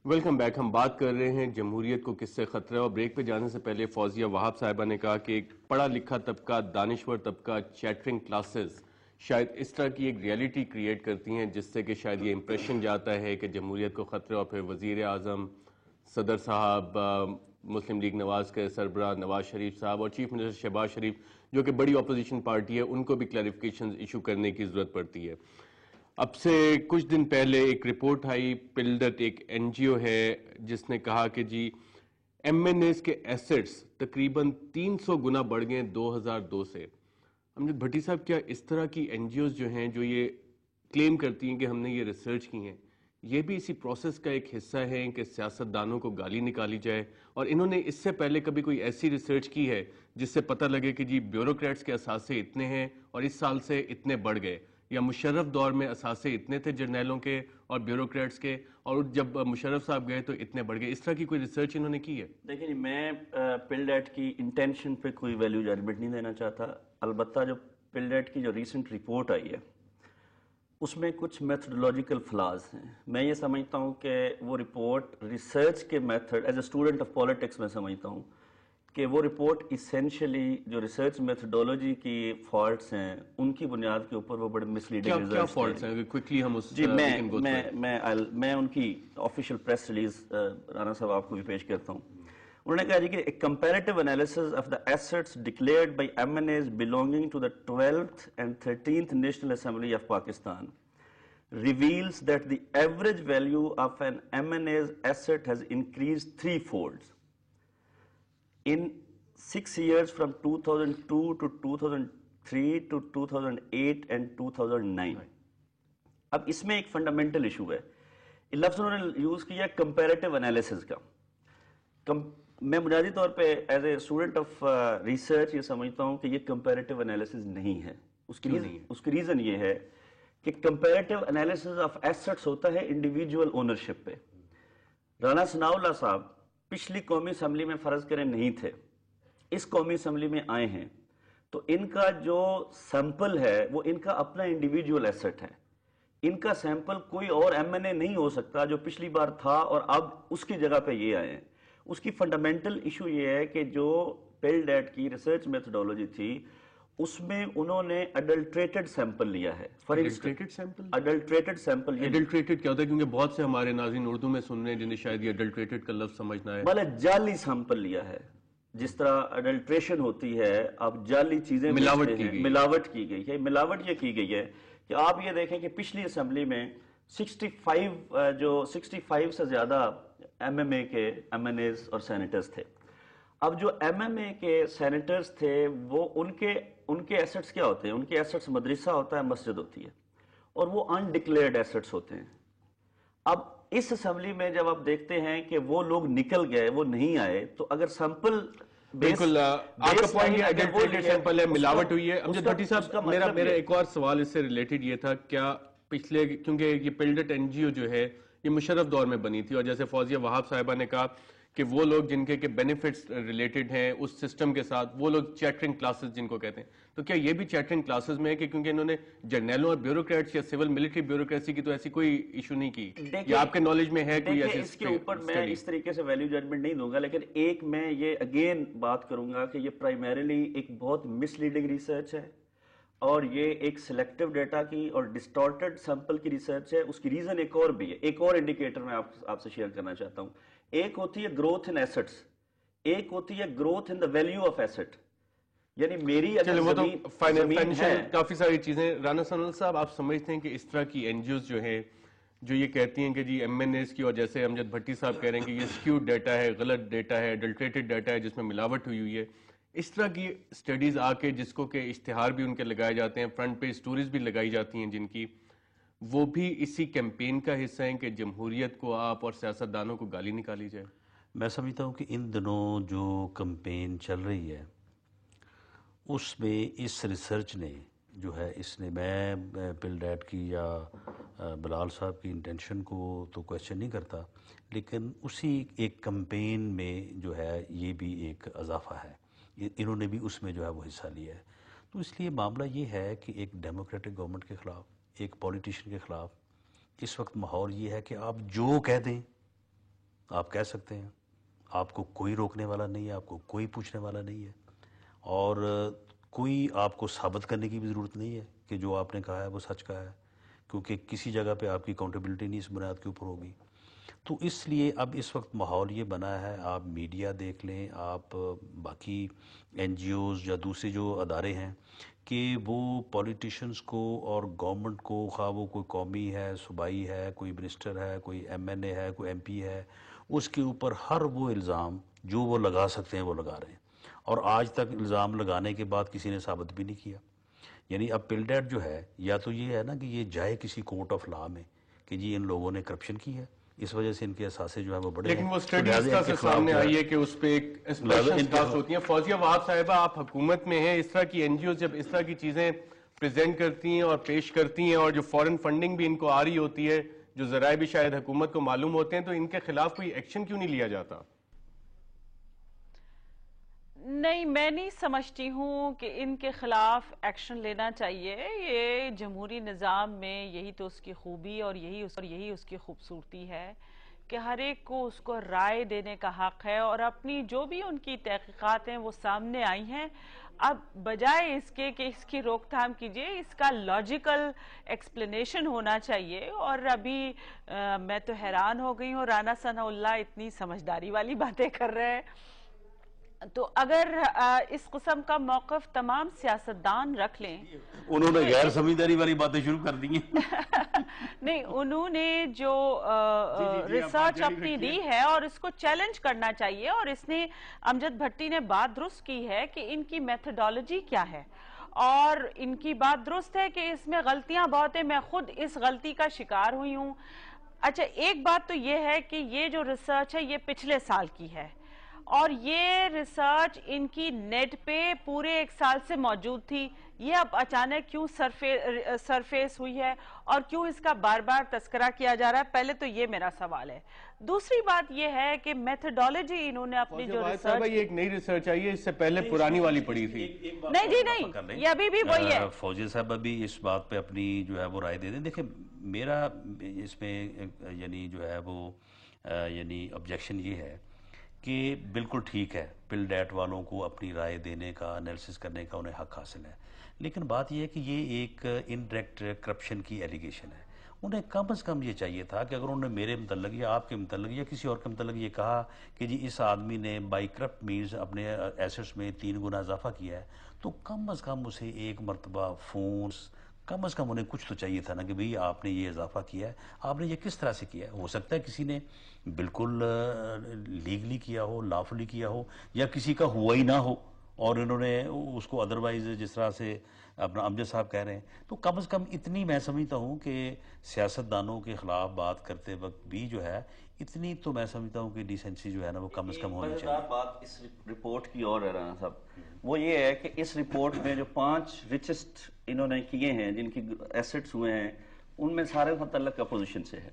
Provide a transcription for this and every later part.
Welcome back. ہم بات کر رہے ہیں جمہوریت کو کس سے خطرہ ہے، اور بریک پہ جانے سے پہلے فوزیہ وہاب صاحبہ نے کہا کہ ایک پڑھا لکھا طبقہ، دانشور طبقہ، چیٹرنگ کلاسز شاید اس طرح کی ایک ریئلٹی کریٹ کرتی ہیں جس سے کہ شاید یہ امپریشن جاتا ہے کہ جمہوریت کو خطرہ، اور پھر وزیر اعظم، صدر صاحب، مسلم لیگ نواز کے سربراہ نواز شریف صاحب اور چیف منسٹر شہباز شریف جو کہ بڑی اپوزیشن پارٹی ہے، ان کو بھی کلیریفیکیشنز ایشو کرنے کی ضرورت پڑتی ہے. اب سے کچھ دن پہلے ایک رپورٹ آئی، پلڈت ایک این جی او ہے جس نے کہا کہ جی ایم این ایز کے ایسٹس تقریباً 300 گنا بڑھ گئے 2002 سے. امجد بھٹی صاحب، کیا اس طرح کی این جی اوز جو ہیں جو یہ کلیم کرتی ہیں کہ ہم نے یہ ریسرچ کی ہیں، یہ بھی اسی پروسیس کا ایک حصہ ہے کہ سیاستدانوں کو گالی نکالی جائے؟ اور انہوں نے اس سے پہلے کبھی کوئی ایسی ریسرچ کی ہے جس سے پتہ لگے کہ جی بیوروکریٹس کے اثاثے اتنے ہیں اور اس سال سے اتنے بڑھ گئے، یا مشرف دور میں اثاثے اتنے تھے جرنیلوں کے اور بیوروکریٹس کے اور جب مشرف صاحب گئے تو اتنے بڑھ گئے؟ اس طرح کی کوئی ریسرچ انہوں نے کی ہے؟ دیکھیں میں پلڈیٹ کی انٹینشن پہ کوئی ویلیو ججمنٹ نہیں دینا چاہتا. البتہ جو پلڈیٹ کی جو ریسنٹ رپورٹ آئی ہے اس میں کچھ میتھڈولوجیکل فلاز ہیں. میں یہ سمجھتا ہوں کہ وہ رپورٹ ریسرچ کے method, as a student of politics میں سمجھتا ہوں کہ وہ رپورٹ ایسینشلی جو ریسرچ میتھڈولوجی کی فالٹس ہیں ان کی بنیاد کے اوپر وہ بڑے مس لیڈنگ کیا فالٹس ہیں؟ کوئکلی ہم اس جی میں ان کی آفیشیل پریس ریلیز رانا صاحب آپ کو بھی پیش کرتا ہوں. انہوں نے کہا جی کہ comparative analysis of the assets declared by MNAs belonging to the 12th and 13th National Assembly of Pakistan reveals that the average value of an MNA's asset has increased threefold in 6 years from 2002 to 2003 to 2008 and 2009. اب اس میں ایک fundamental issue ہے. لفظ انہوں نے use کیا comparative analysis کا. میں بنیادی طور پہ as a student of research یہ سمجھتا ہوں کہ یہ کمپیریٹیو انالیسز نہیں ہے. اس کی ریزن یہ ہے کہ کمپیریٹیو انالیسز آف ایسٹس ہوتا ہے انڈیویجول اونرشپ پہ. رانا ثناء اللہ صاحب پچھلی قومی اسمبلی میں فرض کریں نہیں تھے، اس قومی اسمبلی میں آئے ہیں، تو ان کا جو سیمپل ہے وہ ان کا اپنا انڈیویجول ایسٹ ہے. ان کا سیمپل کوئی اور ایم این اے نہیں ہو سکتا جو پچھلی بار تھا اور اب اس کی جگہ پہ یہ آئے ہیں. اس کی فنڈامنٹل ایشو یہ ہے کہ جو پلڈیٹ کی ریسرچ میتھڈولوجی تھی اس میں انہوں نے اڈلٹریٹڈ سیمپل لیا ہے. اڈلٹریٹڈ سیمپل اڈلٹریٹڈ کیا ہوتا ہے؟ کیونکہ بہت سے ہمارے ناظرین اردو میں سن رہے ہیں جنہیں شاید یہ اڈلٹریٹڈ کا لفظ سمجھنا ہے. مطلب جعلی سیمپل لیا ہے. جس طرح اڈلٹریشن ہوتی ہے، آپ جعلی چیزیں ملاوٹ کی گئی ہے. ملاوٹ یہ کی گئی ہے کہ آپ یہ دیکھیں کہ پچھلی اسمبلی میں 65 سے زیادہ ایم ایم اے کے ایم این ایز اور سینیٹرز تھے. اب جو ایم ایم اے کے سینیٹرز تھے وہ ان کے ایسٹس کیا ہوتے ہیں؟ ان کے ایسٹس مدرسہ ہوتا ہے، مسجد ہوتی ہے، اور وہ انڈکلیئرڈ ایسٹس ہوتے ہیں. اب اس اسمبلی میں جب آپ دیکھتے ہیں کہ وہ لوگ نکل گئے، وہ نہیں آئے، تو اگر سیمپل بالکل آپ کا پوائنٹ یہ اڈلٹریٹڈ سیمپل ہے، ملاوٹ ہوئی ہے. امجد بھٹی صاحب، میرا ایک اور سوال اس سے ریلیٹڈ یہ تھا، کیا پچھلے، کیونکہ یہ پلڈٹ این جی او جو ہے یہ مشرف دور میں بنی تھی، اور جیسے فوزیہ وہاب صاحبہ نے کہا کہ وہ لوگ جن کے بینیفٹس ریلیٹڈ ہیں اس سسٹم کے ساتھ، وہ لوگ چیٹرنگ کلاسز جن کو کہتے ہیں، تو کیا یہ بھی چیٹرنگ کلاسز میں ہے کہ کیونکہ انہوں نے جرنیلوں اور بیوروکریٹس یا سول ملٹری بیوروکریسی کی تو ایسی کوئی ایشو نہیں کی؟ یا آپ کے نالج میں ہے کوئی ایسی؟ اس کے اوپر میں اس طریقے سے ویلیو ججمنٹ نہیں دوں گا، لیکن ایک میں یہ اگین بات کروں گا کہ یہ پرائمریلی ایک بہت مس لیڈنگ ریسرچ ہے، اور یہ ایک سلیکٹیو ڈیٹا کی اور ڈسٹارٹڈ سیمپل کی ریسرچ ہے. اس کی ریزن ایک اور بھی ہے. ایک اور انڈیکیٹر میں آپ سے شیئر کرنا چاہتا ہوں. ایک ہوتی ہے گروتھ ان ایسٹس، ایک ہوتی ہے growth in the value of asset. یعنی میری فائنینشیل کافی ساری چیزیں. رانا ثناء صاحب، آپ سمجھتے ہیں کہ اس طرح کی این جی اوز جو ہیں جو یہ کہتی ہیں کہ جی ایم این ایز کی، اور جیسے امجد بھٹی صاحب کہہ رہے ہیں کہ یہ سکیوڈ ڈیٹا ہے، غلط ڈیٹا ہے، اڈلٹریٹڈ ڈیٹا ہے جس میں ملاوٹ ہوئی ہے، اس طرح کی سٹڈیز آ کے جس کو کہ اشتہار بھی ان کے لگائے جاتے ہیں، فرنٹ پیج سٹوریز بھی لگائی جاتی ہیں جن کی، وہ بھی اسی کیمپین کا حصہ ہیں کہ جمہوریت کو آپ اور سیاستدانوں کو گالی نکالی جائے؟ میں سمجھتا ہوں کہ ان دنوں جو کمپین چل رہی ہے اس میں اس ریسرچ نے جو ہے، اس نے، میں پلڈیٹ کی یا بلال صاحب کی انٹینشن کو تو کویسچن نہیں کرتا، لیکن اسی ایک کمپین میں جو ہے یہ بھی ایک اضافہ ہے. انہوں نے بھی اس میں جو ہے وہ حصہ لیا ہے. تو اس لیے معاملہ یہ ہے کہ ایک ڈیموکریٹک گورنمنٹ کے خلاف، ایک پولیٹیشین کے خلاف اس وقت ماحول یہ ہے کہ آپ جو کہہ دیں آپ کہہ سکتے ہیں، آپ کو کوئی روکنے والا نہیں ہے، آپ کو کوئی پوچھنے والا نہیں ہے، اور کوئی آپ کو ثابت کرنے کی بھی ضرورت نہیں ہے کہ جو آپ نے کہا ہے وہ سچ کہا ہے، کیونکہ کسی جگہ پہ آپ کی اکاؤنٹیبلٹی نہیں اس بنیاد کے اوپر ہوگی۔ تو اس لیے اب اس وقت ماحول یہ بنا ہے، آپ میڈیا دیکھ لیں، آپ باقی این جی اوز یا دوسرے جو ادارے ہیں، کہ وہ پولیٹیشنز کو اور گورنمنٹ کو، خواہ وہ کوئی قومی ہے، صوبائی ہے، کوئی منسٹر ہے، کوئی ایم این اے ہے، کوئی ایم پی ہے، اس کے اوپر ہر وہ الزام جو وہ لگا سکتے ہیں وہ لگا رہے ہیں، اور آج تک الزام لگانے کے بعد کسی نے ثابت بھی نہیں کیا۔ یعنی اب پل ڈیٹ جو ہے، یا تو یہ ہے نا کہ یہ جائے کسی کورٹ آف لا میں کہ جی ان لوگوں نے کرپشن کی ہے، اس وجہ سے ان کے اثاثے جو ہیں وہ بڑے ہیں، لیکن وہ تو اسٹڈی اس لہٰذا طرح ان کے سے خلاف سامنے جو ہے آئی ہے کہ اس پہ ایک اسپیشل کلاس ہوتی ہیں۔ فوزیہ وہاب صاحبہ، آپ حکومت میں ہیں، اس طرح کی این جی اوز جب اس طرح کی چیزیں پریزنٹ کرتی ہیں اور پیش کرتی ہیں، اور جو فورن فنڈنگ بھی ان کو آ رہی ہوتی ہے، جو ذرائع بھی شاید حکومت کو معلوم ہوتے ہیں، تو ان کے خلاف کوئی ایکشن کیوں نہیں لیا جاتا؟ نہیں، میں نہیں سمجھتی ہوں کہ ان کے خلاف ایکشن لینا چاہیے۔ یہ جمہوری نظام میں یہی تو اس کی خوبی اور یہی اس کی خوبصورتی ہے کہ ہر ایک کو اس کو رائے دینے کا حق ہے، اور اپنی جو بھی ان کی تحقیقات ہیں وہ سامنے آئی ہیں۔ اب بجائے اس کے کہ اس کی روک تھام کیجئے، اس کا لاجیکل ایکسپلینیشن ہونا چاہیے۔ اور ابھی میں تو حیران ہو گئی ہوں، رانا ثناء اللہ اتنی سمجھداری والی باتیں کر رہے ہیں۔ تو اگر اس قسم کا موقف تمام سیاستدان رکھ لیں، انہوں نے غیر سمجھداری والی باتیں شروع کر دی ہیں۔ نہیں، انہوں نے جو ریسرچ اپنی دی ہے اور اس کو چیلنج کرنا چاہیے، اور اس نے امجد بھٹی نے بات درست کی ہے کہ ان کی میتھڈالوجی کیا ہے، اور ان کی بات درست ہے کہ اس میں غلطیاں بہت ہیں، میں خود اس غلطی کا شکار ہوئی ہوں۔ اچھا، ایک بات تو یہ ہے کہ یہ جو ریسرچ ہے یہ پچھلے سال کی ہے، اور یہ ریسرچ ان کی نیٹ پہ پورے ایک سال سے موجود تھی، یہ اب اچانک کیوں سرفیس ہوئی ہے اور کیوں اس کا بار بار تذکرہ کیا جا رہا ہے؟ پہلے تو یہ میرا سوال ہے۔ دوسری بات یہ ہے کہ میتھڈالوجی انہوں نے اپنی جو ریسرچ، یہ ایک نئی ریسرچ آئی ہے، اس سے پہلے پرانی والی پڑی تھی۔ نہیں جی نہیں، یہ ابھی بھی وہی ہے۔ فوزیہ صاحب ابھی اس بات پہ اپنی جو ہے وہ رائے دے دیں۔ دیکھیں، میرا اس میں یعنی جو ہے وہ یعنی آبجیکشن یہ ہے کہ بالکل ٹھیک ہے، پل ڈیٹ والوں کو اپنی رائے دینے کا، انالیسس کرنے کا انہیں حق حاصل ہے، لیکن بات یہ ہے کہ یہ ایک انڈائریکٹ کرپشن کی ایلیگیشن ہے۔ انہیں کم از کم یہ چاہیے تھا کہ اگر انہوں نے میرے متعلق یا آپ کے متعلق یا کسی اور کے متعلق یہ کہا کہ جی اس آدمی نے بائی کرپٹ مینز اپنے ایسٹس میں 3 گنا اضافہ کیا ہے، تو کم از کم اسے ایک مرتبہ فونز، کم از کم انہیں کچھ تو چاہیے تھا نا کہ بھئی آپ نے یہ اضافہ کیا ہے، آپ نے یہ کس طرح سے کیا ہے۔ ہو سکتا ہے کسی نے بالکل لیگلی کیا ہو، لافلی کیا ہو، یا کسی کا ہوا ہی نہ ہو اور انہوں نے اس کو ادروائز جس طرح سے اپنا امجد صاحب کہہ رہے ہیں۔ تو کم از کم اتنی میں سمجھتا ہوں کہ سیاستدانوں کے خلاف بات کرتے وقت بھی جو ہے اتنی تو میں سمجھتا ہوں کہ ڈیسنسی جو ہے نا وہ کم از کم ہونی چاہیے۔ ایک بات اس رپورٹ کی اور ہے رانا صاحب، وہ یہ ہے کہ اس رپورٹ میں جو 5 ریچسٹ انہوں نے کیے ہیں، جن کی ایسٹس ہوئے ہیں، ان میں سارے متعلق اپوزیشن سے ہے۔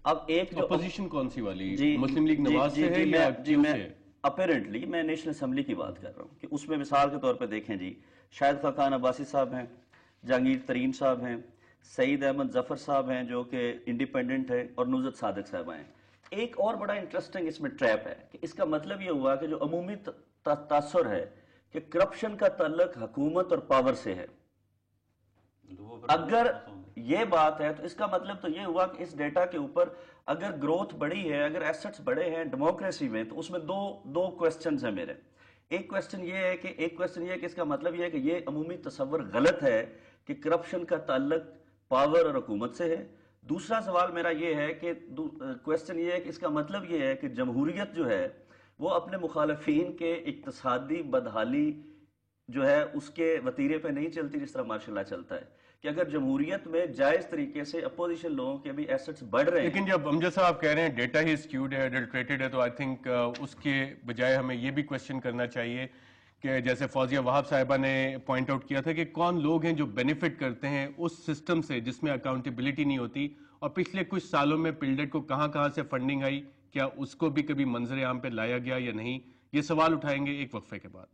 اب ایک جو اپوزیشن کون سی والی؟ مسلم لیگ نواز سے ہے یا کیوں سے؟ اپیرنٹلی میں نیشنل اسمبلی کی بات کر رہا ہوں کہ اس میں مثال کے طور پہ دیکھیں جی، شاہد خاقان عباسی صاحب ہیں، جہانگیر ترین صاحب ہیں، سعید احمد ظفر صاحب ہیں جو کہ انڈیپینڈنٹ ہیں، اور نصرت صادق صاحب ہیں۔ ایک اور بڑا انٹرسٹنگ اس میں ٹریپ ہے کہ اس کا مطلب یہ ہوا کہ جو عمومی تاثر ہے کہ کرپشن کا تعلق حکومت اور پاور سے ہے۔ اگر یہ بات ہے تو اس کا مطلب تو یہ ہوا کہ اس ڈیٹا کے اوپر اگر گروتھ بڑی ہے، اگر ایسٹس بڑے ہیں ڈیموکریسی میں، تو اس میں دو کوسچنز ہیں میرے۔ ایک کوسچن یہ ہے کہ اس کا مطلب یہ ہے کہ یہ عمومی تصور غلط ہے کہ کرپشن کا تعلق پاور اور حکومت سے ہے۔ دوسرا سوال میرا یہ ہے کہ کوسچن یہ ہے کہ اس کا مطلب یہ ہے کہ جمہوریت جو ہے وہ اپنے مخالفین کے اقتصادی بدحالی جو ہے اس کے وتیرے پہ نہیں چلتی جس طرح ماشاء اللہ چلتا ہے، کہ اگر جمہوریت میں جائز طریقے سے اپوزیشن لوگوں کے بھی ایسٹس بڑھ رہے ہیں۔ لیکن جب امجد صاحب کہہ رہے ہیں ڈیٹا ہی اسکیوڈ ہے، ایڈلٹریٹڈ ہے، تو آئی تھنک اس کے بجائے ہمیں یہ بھی کوشچن کرنا چاہیے کہ جیسے فوزیہ وہاب صاحبہ نے پوائنٹ آؤٹ کیا تھا کہ کون لوگ ہیں جو بینیفٹ کرتے ہیں اس سسٹم سے جس میں اکاؤنٹیبلٹی نہیں ہوتی، اور پچھلے کچھ سالوں میں پلڈیٹ کو کہاں سے فنڈنگ آئی، کیا اس کو بھی کبھی منظر عام پہ لایا گیا یا نہیں؟ یہ سوال اٹھائیں گے ایک وقفے کے بعد۔